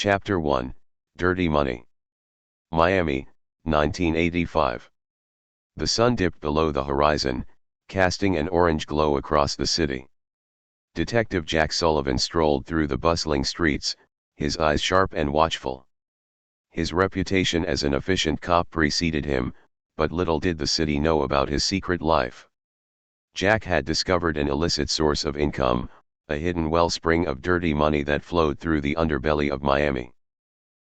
Chapter 1, Dirty Money. Miami, 1985. The sun dipped below the horizon, casting an orange glow across the city. Detective Jack Sullivan strolled through the bustling streets, his eyes sharp and watchful. His reputation as an efficient cop preceded him, but little did the city know about his secret life. Jack had discovered an illicit source of income, a hidden wellspring of dirty money that flowed through the underbelly of Miami.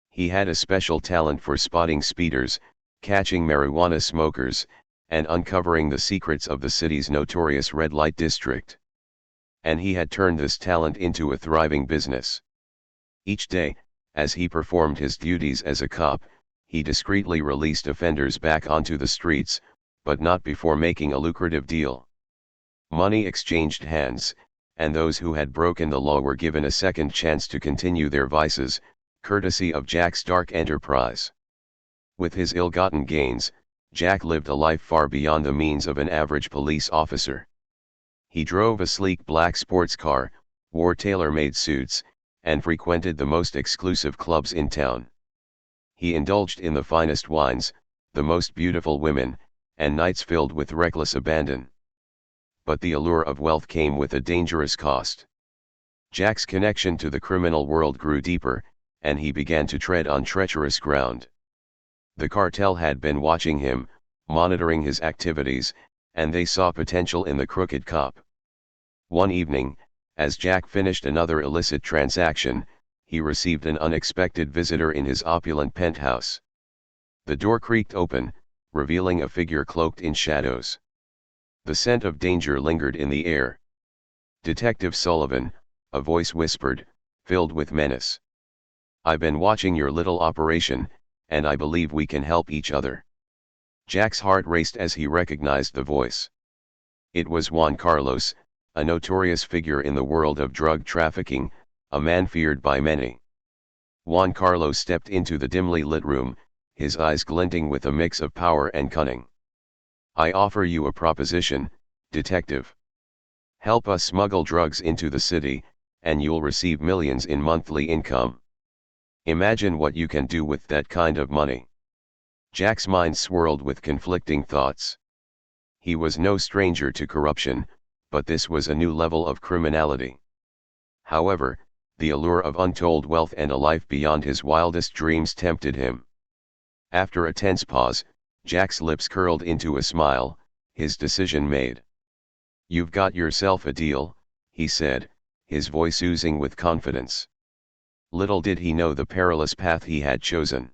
He had a special talent for spotting speeders, catching marijuana smokers, and uncovering the secrets of the city's notorious red light district. And he had turned this talent into a thriving business. Each day, as he performed his duties as a cop, he discreetly released offenders back onto the streets, but not before making a lucrative deal. Money exchanged hands, and those who had broken the law were given a second chance to continue their vices, courtesy of Jack's dark enterprise. With his ill-gotten gains, Jack lived a life far beyond the means of an average police officer. He drove a sleek black sports car, wore tailor-made suits, and frequented the most exclusive clubs in town. He indulged in the finest wines, the most beautiful women, and nights filled with reckless abandon. But the allure of wealth came with a dangerous cost. Jack's connection to the criminal world grew deeper, and he began to tread on treacherous ground. The cartel had been watching him, monitoring his activities, and they saw potential in the crooked cop. One evening, as Jack finished another illicit transaction, he received an unexpected visitor in his opulent penthouse. The door creaked open, revealing a figure cloaked in shadows. The scent of danger lingered in the air. "Detective Sullivan," a voice whispered, filled with menace. "I've been watching your little operation, and I believe we can help each other." Jack's heart raced as he recognized the voice. It was Juan Carlos, a notorious figure in the world of drug trafficking, a man feared by many. Juan Carlos stepped into the dimly lit room, his eyes glinting with a mix of power and cunning. "I offer you a proposition, detective. Help us smuggle drugs into the city, and you'll receive millions in monthly income. Imagine what you can do with that kind of money." Jack's mind swirled with conflicting thoughts. He was no stranger to corruption, but this was a new level of criminality. However, the allure of untold wealth and a life beyond his wildest dreams tempted him. After a tense pause, Jack's lips curled into a smile, his decision made. "You've got yourself a deal," he said, his voice oozing with confidence. Little did he know the perilous path he had chosen.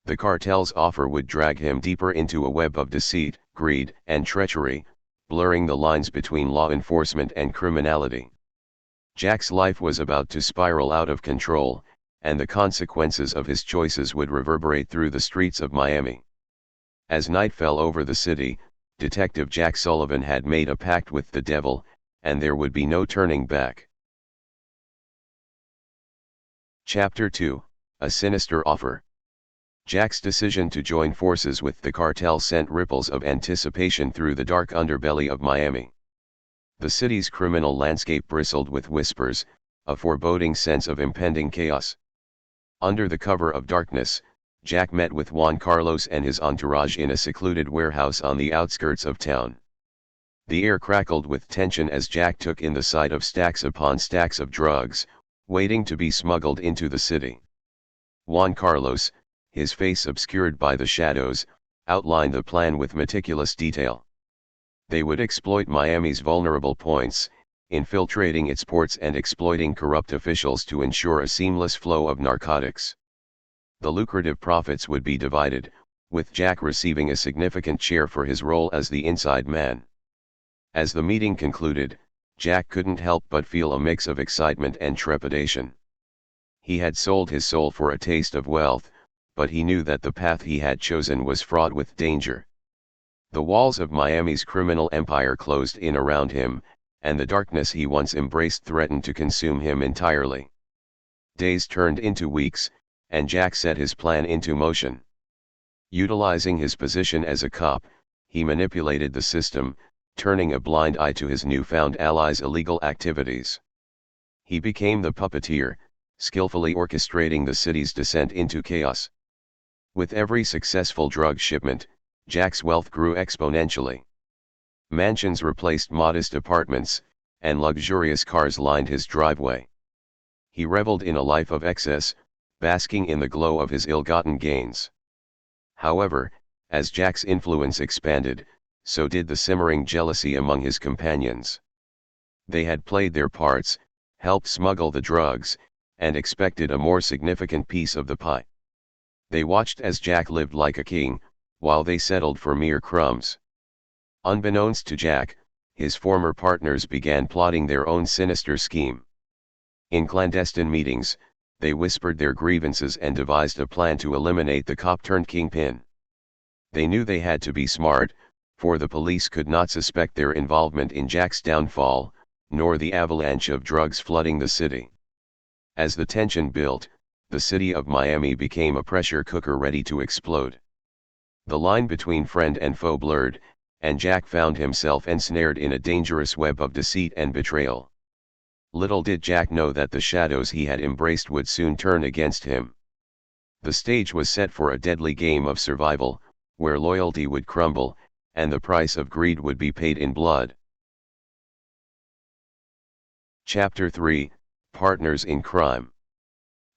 The cartel's offer would drag him deeper into a web of deceit, greed, and treachery, blurring the lines between law enforcement and criminality. Jack's life was about to spiral out of control, and the consequences of his choices would reverberate through the streets of Miami. As night fell over the city, Detective Jack Sullivan had made a pact with the devil, and there would be no turning back. Chapter 2, A Sinister Offer. Jack's decision to join forces with the cartel sent ripples of anticipation through the dark underbelly of Miami. The city's criminal landscape bristled with whispers, a foreboding sense of impending chaos. Under the cover of darkness, Jack met with Juan Carlos and his entourage in a secluded warehouse on the outskirts of town. The air crackled with tension as Jack took in the sight of stacks upon stacks of drugs, waiting to be smuggled into the city. Juan Carlos, his face obscured by the shadows, outlined the plan with meticulous detail. They would exploit Miami's vulnerable points, infiltrating its ports and exploiting corrupt officials to ensure a seamless flow of narcotics. The lucrative profits would be divided, with Jack receiving a significant share for his role as the inside man. As the meeting concluded, Jack couldn't help but feel a mix of excitement and trepidation. He had sold his soul for a taste of wealth, but he knew that the path he had chosen was fraught with danger. The walls of Miami's criminal empire closed in around him, and the darkness he once embraced threatened to consume him entirely. Days turned into weeks, and Jack set his plan into motion. Utilizing his position as a cop, he manipulated the system, turning a blind eye to his newfound allies' illegal activities. He became the puppeteer, skillfully orchestrating the city's descent into chaos. With every successful drug shipment, Jack's wealth grew exponentially. Mansions replaced modest apartments, and luxurious cars lined his driveway. He reveled in a life of excess, basking in the glow of his ill-gotten gains. However, as Jack's influence expanded, so did the simmering jealousy among his companions. They had played their parts, helped smuggle the drugs, and expected a more significant piece of the pie. They watched as Jack lived like a king, while they settled for mere crumbs. Unbeknownst to Jack, his former partners began plotting their own sinister scheme. In clandestine meetings, they whispered their grievances and devised a plan to eliminate the cop-turned-kingpin. They knew they had to be smart, for the police could not suspect their involvement in Jack's downfall, nor the avalanche of drugs flooding the city. As the tension built, the city of Miami became a pressure cooker ready to explode. The line between friend and foe blurred, and Jack found himself ensnared in a dangerous web of deceit and betrayal. Little did Jack know that the shadows he had embraced would soon turn against him. The stage was set for a deadly game of survival, where loyalty would crumble, and the price of greed would be paid in blood. Chapter 3, Partners in Crime.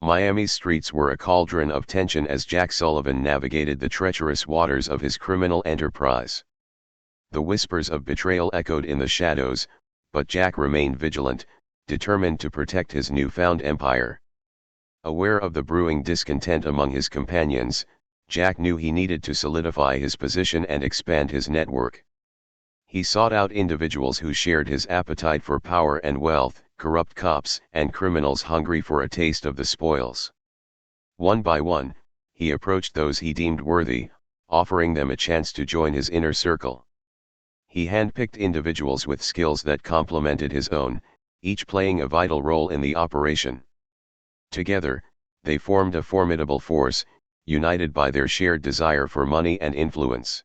Miami's streets were a cauldron of tension as Jack Sullivan navigated the treacherous waters of his criminal enterprise. The whispers of betrayal echoed in the shadows, but Jack remained vigilant, determined to protect his newfound empire. Aware of the brewing discontent among his companions, Jack knew he needed to solidify his position and expand his network. He sought out individuals who shared his appetite for power and wealth, corrupt cops and criminals hungry for a taste of the spoils. One by one, he approached those he deemed worthy, offering them a chance to join his inner circle. He handpicked individuals with skills that complemented his own, each playing a vital role in the operation. Together, they formed a formidable force, united by their shared desire for money and influence.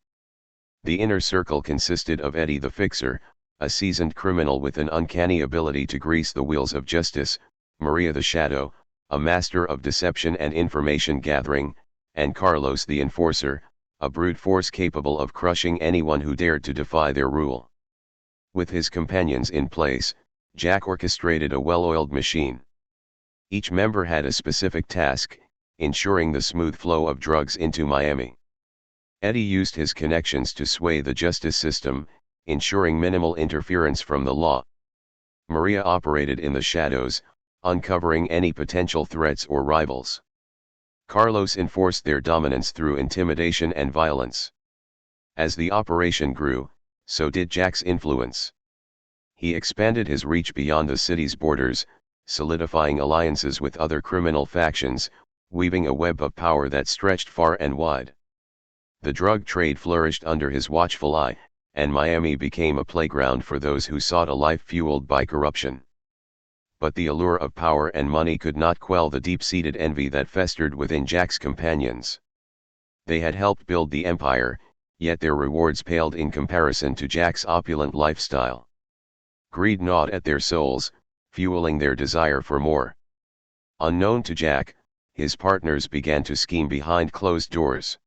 The inner circle consisted of Eddie the Fixer, a seasoned criminal with an uncanny ability to grease the wheels of justice, Maria the Shadow, a master of deception and information gathering, and Carlos the Enforcer, a brute force capable of crushing anyone who dared to defy their rule. With his companions in place, Jack orchestrated a well-oiled machine. Each member had a specific task, ensuring the smooth flow of drugs into Miami. Eddie used his connections to sway the justice system, ensuring minimal interference from the law. Maria operated in the shadows, uncovering any potential threats or rivals. Carlos enforced their dominance through intimidation and violence. As the operation grew, so did Jack's influence. He expanded his reach beyond the city's borders, solidifying alliances with other criminal factions, weaving a web of power that stretched far and wide. The drug trade flourished under his watchful eye, and Miami became a playground for those who sought a life fueled by corruption. But the allure of power and money could not quell the deep-seated envy that festered within Jack's companions. They had helped build the empire, yet their rewards paled in comparison to Jack's opulent lifestyle. Greed gnawed at their souls, fueling their desire for more. Unknown to Jack, his partners began to scheme behind closed doors.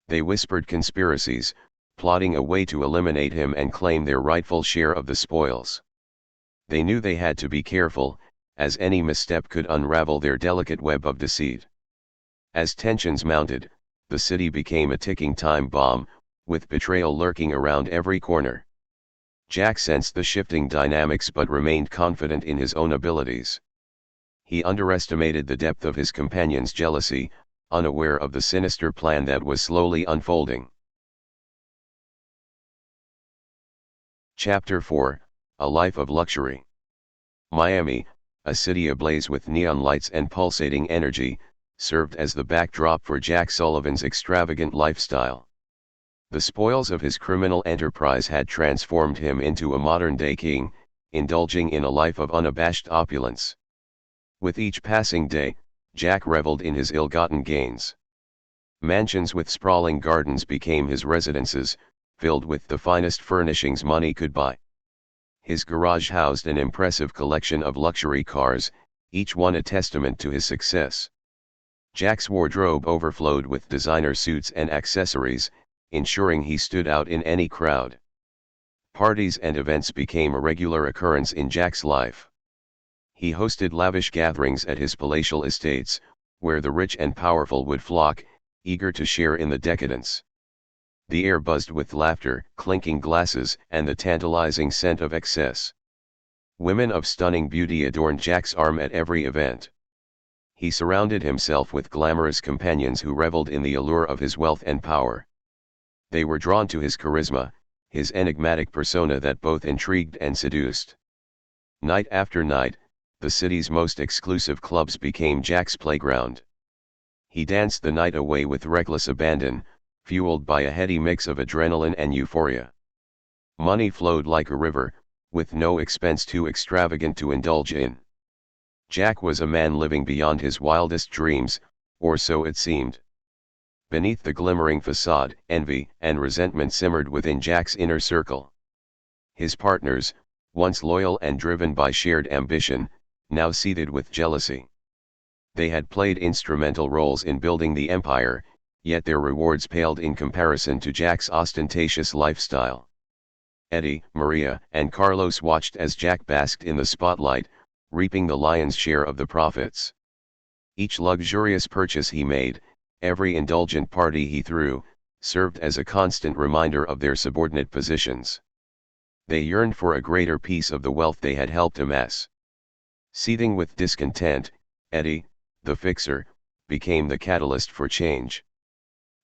They whispered conspiracies, plotting a way to eliminate him and claim their rightful share of the spoils. They knew they had to be careful, as any misstep could unravel their delicate web of deceit. As tensions mounted, the city became a ticking time bomb, with betrayal lurking around every corner. Jack sensed the shifting dynamics but remained confident in his own abilities. He underestimated the depth of his companions' jealousy, unaware of the sinister plan that was slowly unfolding. Chapter 4, A Life of Luxury. Miami, a city ablaze with neon lights and pulsating energy, served as the backdrop for Jack Sullivan's extravagant lifestyle. The spoils of his criminal enterprise had transformed him into a modern-day king, indulging in a life of unabashed opulence. With each passing day, Jack reveled in his ill-gotten gains. Mansions with sprawling gardens became his residences, filled with the finest furnishings money could buy. His garage housed an impressive collection of luxury cars, each one a testament to his success. Jack's wardrobe overflowed with designer suits and accessories, ensuring he stood out in any crowd. Parties and events became a regular occurrence in Jack's life. He hosted lavish gatherings at his palatial estates, where the rich and powerful would flock, eager to share in the decadence. The air buzzed with laughter, clinking glasses, and the tantalizing scent of excess. Women of stunning beauty adorned Jack's arm at every event. He surrounded himself with glamorous companions who reveled in the allure of his wealth and power. They were drawn to his charisma, his enigmatic persona that both intrigued and seduced. Night after night, the city's most exclusive clubs became Jack's playground. He danced the night away with reckless abandon, fueled by a heady mix of adrenaline and euphoria. Money flowed like a river, with no expense too extravagant to indulge in. Jack was a man living beyond his wildest dreams, or so it seemed. Beneath the glimmering facade, envy and resentment simmered within Jack's inner circle. His partners, once loyal and driven by shared ambition, now seethed with jealousy. They had played instrumental roles in building the empire, yet their rewards paled in comparison to Jack's ostentatious lifestyle. Eddie, Maria, and Carlos watched as Jack basked in the spotlight, reaping the lion's share of the profits. Each luxurious purchase he made, every indulgent party he threw, served as a constant reminder of their subordinate positions. They yearned for a greater piece of the wealth they had helped amass. Seething with discontent, Eddie, the fixer, became the catalyst for change.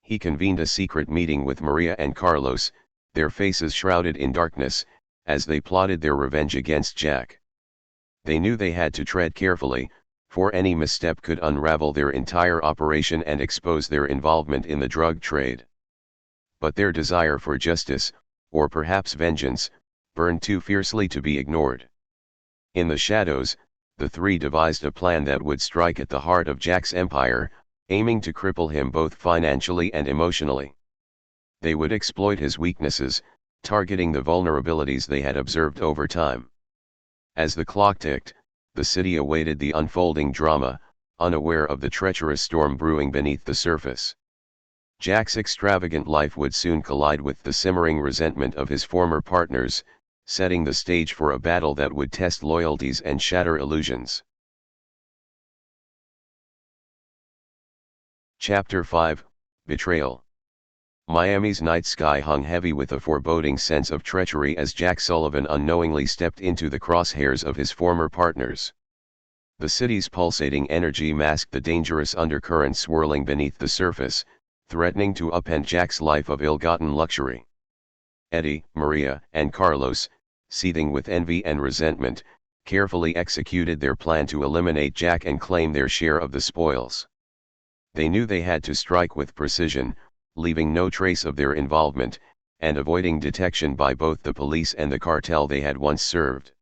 He convened a secret meeting with Maria and Carlos, their faces shrouded in darkness, as they plotted their revenge against Jack. They knew they had to tread carefully, for any misstep could unravel their entire operation and expose their involvement in the drug trade. But their desire for justice, or perhaps vengeance, burned too fiercely to be ignored. In the shadows, the three devised a plan that would strike at the heart of Jack's empire, aiming to cripple him both financially and emotionally. They would exploit his weaknesses, targeting the vulnerabilities they had observed over time. As the clock ticked, the city awaited the unfolding drama, unaware of the treacherous storm brewing beneath the surface. Jack's extravagant life would soon collide with the simmering resentment of his former partners, setting the stage for a battle that would test loyalties and shatter illusions. Chapter 5, Betrayal. Miami's night sky hung heavy with a foreboding sense of treachery as Jack Sullivan unknowingly stepped into the crosshairs of his former partners. The city's pulsating energy masked the dangerous undercurrent swirling beneath the surface, threatening to upend Jack's life of ill-gotten luxury. Eddie, Maria, and Carlos, seething with envy and resentment, carefully executed their plan to eliminate Jack and claim their share of the spoils. They knew they had to strike with precision, leaving no trace of their involvement, and avoiding detection by both the police and the cartel they had once served.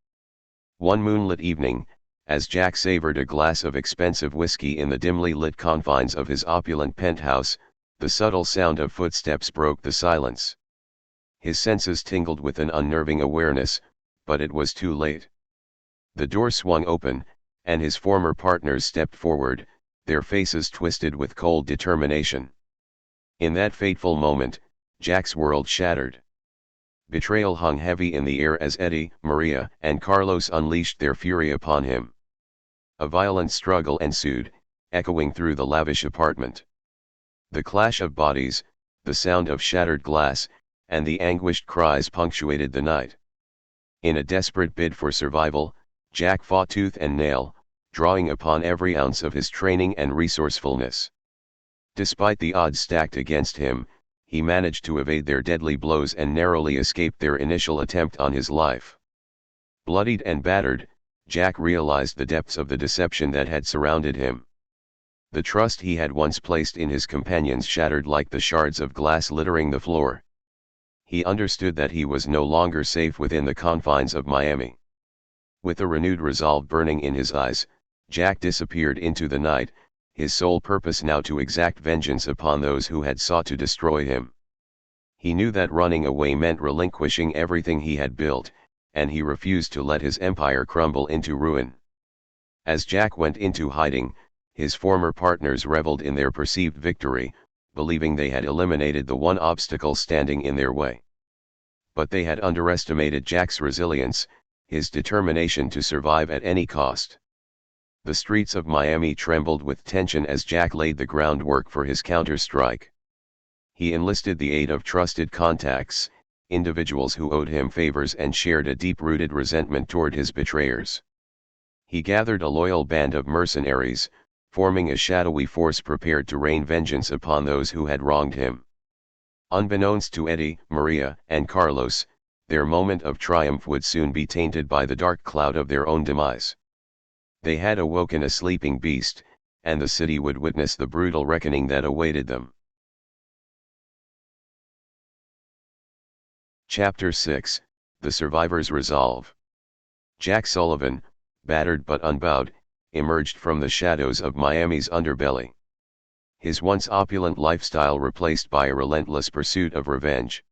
One moonlit evening, as Jack savored a glass of expensive whiskey in the dimly lit confines of his opulent penthouse, the subtle sound of footsteps broke the silence. His senses tingled with an unnerving awareness, but it was too late. The door swung open, and his former partners stepped forward, their faces twisted with cold determination. In that fateful moment, Jack's world shattered. Betrayal hung heavy in the air as Eddie, Maria, and Carlos unleashed their fury upon him. A violent struggle ensued, echoing through the lavish apartment. The clash of bodies, the sound of shattered glass, and the anguished cries punctuated the night. In a desperate bid for survival, Jack fought tooth and nail, drawing upon every ounce of his training and resourcefulness. Despite the odds stacked against him, he managed to evade their deadly blows and narrowly escaped their initial attempt on his life. Bloodied and battered, Jack realized the depths of the deception that had surrounded him. The trust he had once placed in his companions shattered like the shards of glass littering the floor. He understood that he was no longer safe within the confines of Miami. With a renewed resolve burning in his eyes, Jack disappeared into the night, his sole purpose now to exact vengeance upon those who had sought to destroy him. He knew that running away meant relinquishing everything he had built, and he refused to let his empire crumble into ruin. As Jack went into hiding, his former partners reveled in their perceived victory, believing they had eliminated the one obstacle standing in their way. But they had underestimated Jack's resilience, his determination to survive at any cost. The streets of Miami trembled with tension as Jack laid the groundwork for his counter-strike. He enlisted the aid of trusted contacts, individuals who owed him favors and shared a deep-rooted resentment toward his betrayers. He gathered a loyal band of mercenaries, forming a shadowy force prepared to rain vengeance upon those who had wronged him. Unbeknownst to Eddie, Maria, and Carlos, their moment of triumph would soon be tainted by the dark cloud of their own demise. They had awoken a sleeping beast, and the city would witness the brutal reckoning that awaited them. Chapter 6, The Survivor's Resolve. Jack Sullivan, battered but unbowed, emerged from the shadows of Miami's underbelly. His once opulent lifestyle replaced by a relentless pursuit of revenge.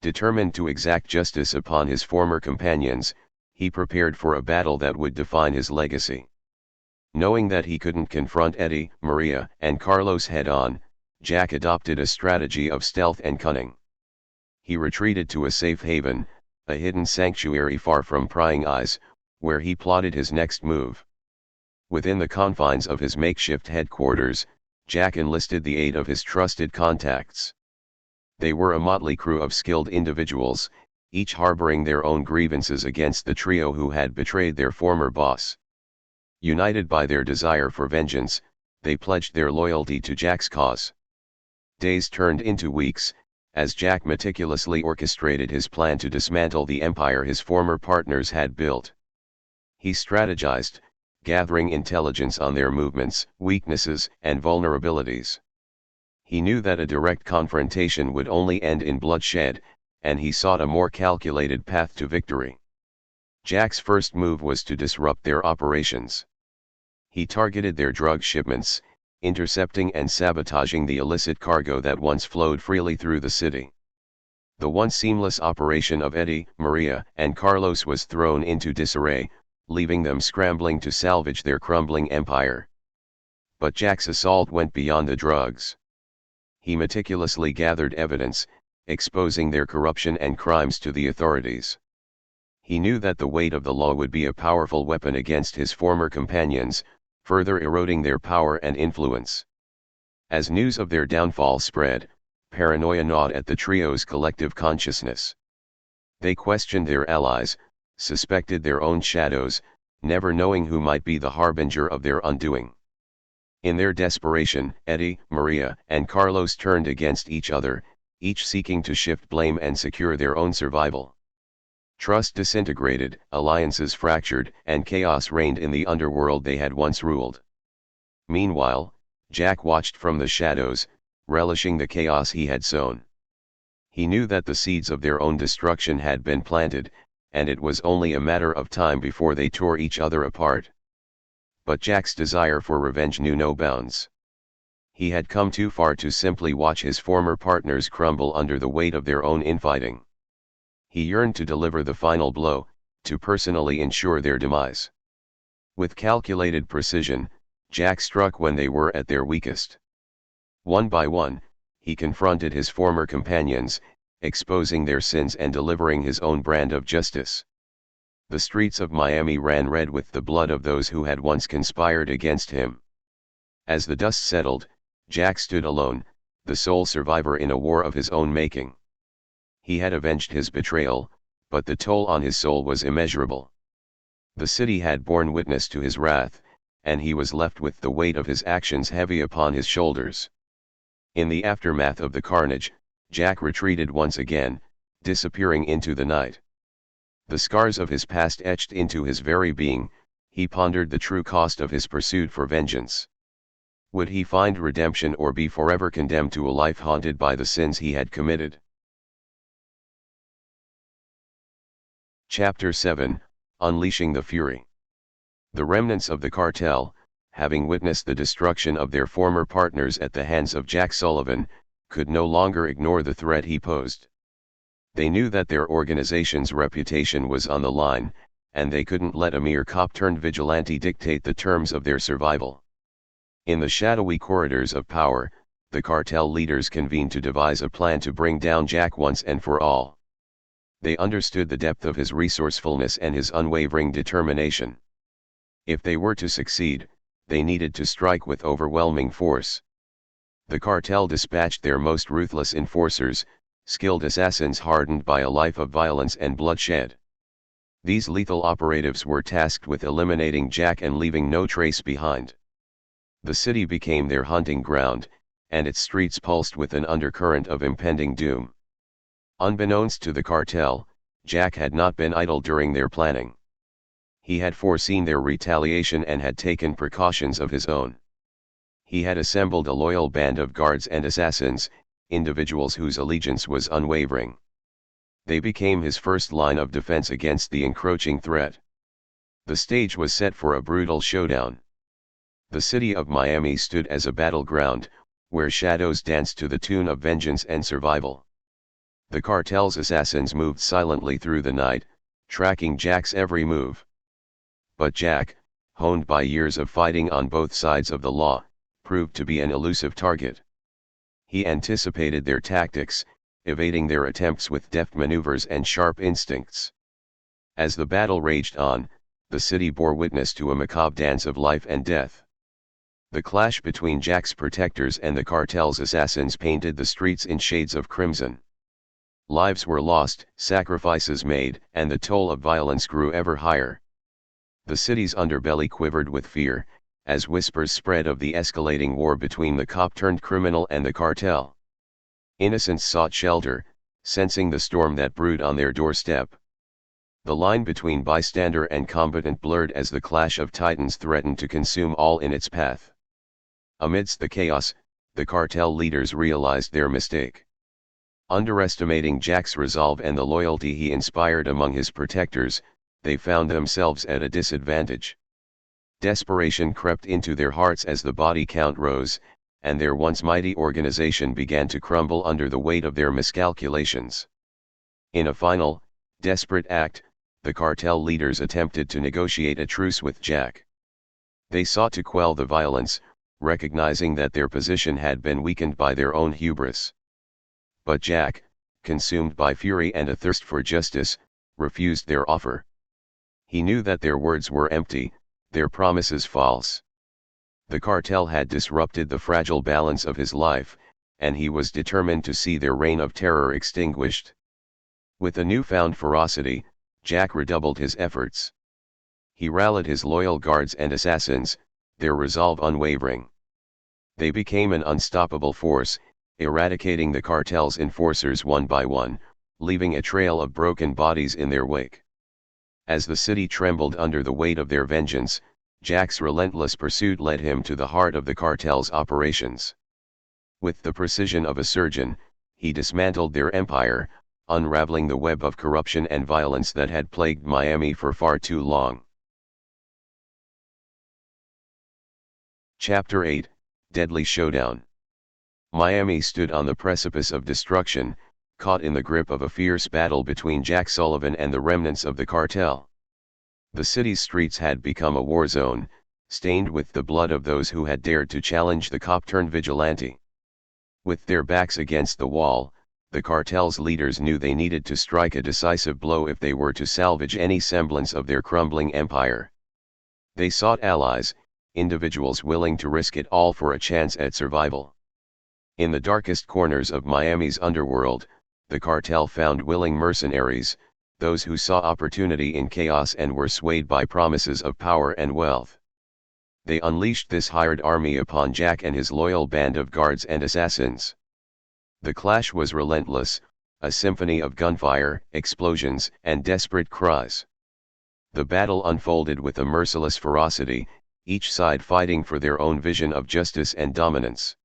Determined to exact justice upon his former companions, he prepared for a battle that would define his legacy. Knowing that he couldn't confront Eddie, Maria, and Carlos head-on, Jack adopted a strategy of stealth and cunning. He retreated to a safe haven, a hidden sanctuary far from prying eyes, where he plotted his next move. Within the confines of his makeshift headquarters, Jack enlisted the aid of his trusted contacts. They were a motley crew of skilled individuals, each harboring their own grievances against the trio who had betrayed their former boss. United by their desire for vengeance, they pledged their loyalty to Jack's cause. Days turned into weeks, as Jack meticulously orchestrated his plan to dismantle the empire his former partners had built. He strategized, gathering intelligence on their movements, weaknesses, and vulnerabilities. He knew that a direct confrontation would only end in bloodshed, and he sought a more calculated path to victory. Jack's first move was to disrupt their operations. He targeted their drug shipments, intercepting and sabotaging the illicit cargo that once flowed freely through the city. The once seamless operation of Eddie, Maria, and Carlos was thrown into disarray, leaving them scrambling to salvage their crumbling empire. But Jack's assault went beyond the drugs. He meticulously gathered evidence, exposing their corruption and crimes to the authorities. He knew that the weight of the law would be a powerful weapon against his former companions, further eroding their power and influence. As news of their downfall spread, paranoia gnawed at the trio's collective consciousness. They questioned their allies, suspected their own shadows, never knowing who might be the harbinger of their undoing. In their desperation, Eddie, Maria, and Carlos turned against each other, each seeking to shift blame and secure their own survival. Trust disintegrated, alliances fractured, and chaos reigned in the underworld they had once ruled. Meanwhile, Jack watched from the shadows, relishing the chaos he had sown. He knew that the seeds of their own destruction had been planted, and it was only a matter of time before they tore each other apart. But Jack's desire for revenge knew no bounds. He had come too far to simply watch his former partners crumble under the weight of their own infighting. He yearned to deliver the final blow, to personally ensure their demise. With calculated precision, Jack struck when they were at their weakest. One by one, he confronted his former companions, exposing their sins and delivering his own brand of justice. The streets of Miami ran red with the blood of those who had once conspired against him. As the dust settled, Jack stood alone, the sole survivor in a war of his own making. He had avenged his betrayal, but the toll on his soul was immeasurable. The city had borne witness to his wrath, and he was left with the weight of his actions heavy upon his shoulders. In the aftermath of the carnage, Jack retreated once again, disappearing into the night. The scars of his past etched into his very being, he pondered the true cost of his pursuit for vengeance. Would he find redemption or be forever condemned to a life haunted by the sins he had committed? Chapter 7, Unleashing the Fury. The remnants of the cartel, having witnessed the destruction of their former partners at the hands of Jack Sullivan, could no longer ignore the threat he posed. They knew that their organization's reputation was on the line, and they couldn't let a mere cop-turned-vigilante dictate the terms of their survival. In the shadowy corridors of power, the cartel leaders convened to devise a plan to bring down Jack once and for all. They understood the depth of his resourcefulness and his unwavering determination. If they were to succeed, they needed to strike with overwhelming force. The cartel dispatched their most ruthless enforcers, skilled assassins hardened by a life of violence and bloodshed. These lethal operatives were tasked with eliminating Jack and leaving no trace behind. The city became their hunting ground, and its streets pulsed with an undercurrent of impending doom. Unbeknownst to the cartel, Jack had not been idle during their planning. He had foreseen their retaliation and had taken precautions of his own. He had assembled a loyal band of guards and assassins, individuals whose allegiance was unwavering. They became his first line of defense against the encroaching threat. The stage was set for a brutal showdown. The city of Miami stood as a battleground, where shadows danced to the tune of vengeance and survival. The cartel's assassins moved silently through the night, tracking Jack's every move. But Jack, honed by years of fighting on both sides of the law, proved to be an elusive target. He anticipated their tactics, evading their attempts with deft maneuvers and sharp instincts. As the battle raged on, the city bore witness to a macabre dance of life and death. The clash between Jack's protectors and the cartel's assassins painted the streets in shades of crimson. Lives were lost, sacrifices made, and the toll of violence grew ever higher. The city's underbelly quivered with fear, as whispers spread of the escalating war between the cop-turned-criminal and the cartel. Innocents sought shelter, sensing the storm that brewed on their doorstep. The line between bystander and combatant blurred as the clash of titans threatened to consume all in its path. Amidst the chaos, the cartel leaders realized their mistake. Underestimating Jack's resolve and the loyalty he inspired among his protectors, they found themselves at a disadvantage. Desperation crept into their hearts as the body count rose, and their once mighty organization began to crumble under the weight of their miscalculations. In a final, desperate act, the cartel leaders attempted to negotiate a truce with Jack. They sought to quell the violence, recognizing that their position had been weakened by their own hubris. But Jack, consumed by fury and a thirst for justice, refused their offer. He knew that their words were empty, their promises false. The cartel had disrupted the fragile balance of his life, and he was determined to see their reign of terror extinguished. With a newfound ferocity, Jack redoubled his efforts. He rallied his loyal guards and assassins, their resolve unwavering. They became an unstoppable force, eradicating the cartel's enforcers one by one, leaving a trail of broken bodies in their wake. As the city trembled under the weight of their vengeance, Jack's relentless pursuit led him to the heart of the cartel's operations. With the precision of a surgeon, he dismantled their empire, unraveling the web of corruption and violence that had plagued Miami for far too long. Chapter 8, Deadly Showdown. Miami stood on the precipice of destruction, caught in the grip of a fierce battle between Jack Sullivan and the remnants of the cartel. The city's streets had become a war zone, stained with the blood of those who had dared to challenge the cop-turned-vigilante. With their backs against the wall, the cartel's leaders knew they needed to strike a decisive blow if they were to salvage any semblance of their crumbling empire. They sought allies, individuals willing to risk it all for a chance at survival. In the darkest corners of Miami's underworld, the cartel found willing mercenaries, those who saw opportunity in chaos and were swayed by promises of power and wealth. They unleashed this hired army upon Jack and his loyal band of guards and assassins. The clash was relentless, a symphony of gunfire, explosions, and desperate cries. The battle unfolded with a merciless ferocity, each side fighting for their own vision of justice and dominance.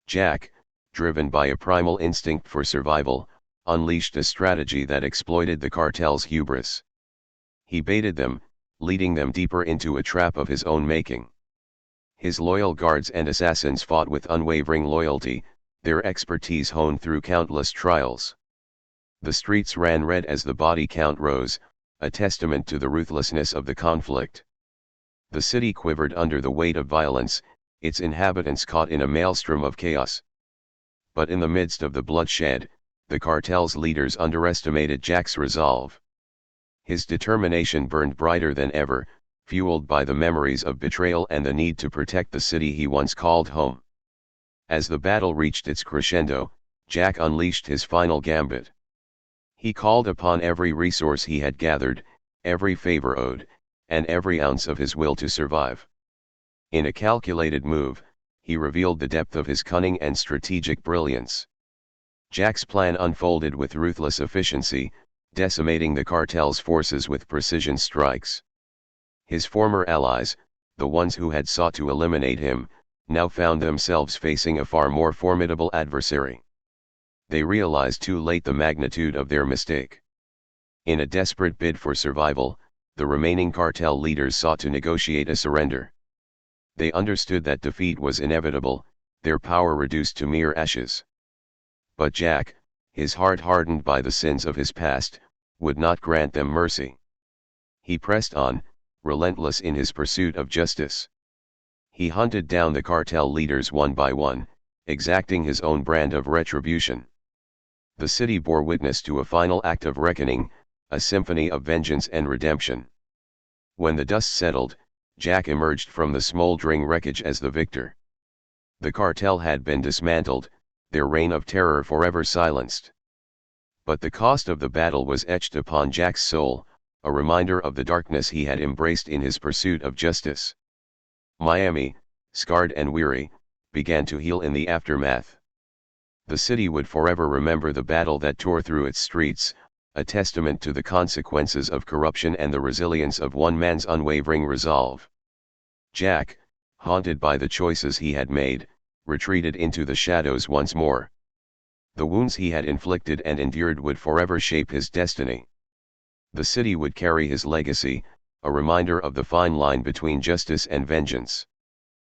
Jack, driven by a primal instinct for survival, unleashed a strategy that exploited the cartel's hubris. He baited them, leading them deeper into a trap of his own making. His loyal guards and assassins fought with unwavering loyalty, their expertise honed through countless trials. The streets ran red as the body count rose, a testament to the ruthlessness of the conflict. The city quivered under the weight of violence, its inhabitants caught in a maelstrom of chaos. But in the midst of the bloodshed, the cartel's leaders underestimated Jack's resolve. His determination burned brighter than ever, fueled by the memories of betrayal and the need to protect the city he once called home. As the battle reached its crescendo, Jack unleashed his final gambit. He called upon every resource he had gathered, every favor owed, and every ounce of his will to survive. In a calculated move, he revealed the depth of his cunning and strategic brilliance. Jack's plan unfolded with ruthless efficiency, decimating the cartel's forces with precision strikes. His former allies, the ones who had sought to eliminate him, now found themselves facing a far more formidable adversary. They realized too late the magnitude of their mistake. In a desperate bid for survival, the remaining cartel leaders sought to negotiate a surrender. They understood that defeat was inevitable, their power reduced to mere ashes. But Jack, his heart hardened by the sins of his past, would not grant them mercy. He pressed on, relentless in his pursuit of justice. He hunted down the cartel leaders one by one, exacting his own brand of retribution. The city bore witness to a final act of reckoning, a symphony of vengeance and redemption. When the dust settled, Jack emerged from the smoldering wreckage as the victor. The cartel had been dismantled, their reign of terror forever silenced. But the cost of the battle was etched upon Jack's soul, a reminder of the darkness he had embraced in his pursuit of justice. Miami, scarred and weary, began to heal in the aftermath. The city would forever remember the battle that tore through its streets, a testament to the consequences of corruption and the resilience of one man's unwavering resolve. Jack, haunted by the choices he had made, retreated into the shadows once more. The wounds he had inflicted and endured would forever shape his destiny. The city would carry his legacy, a reminder of the fine line between justice and vengeance.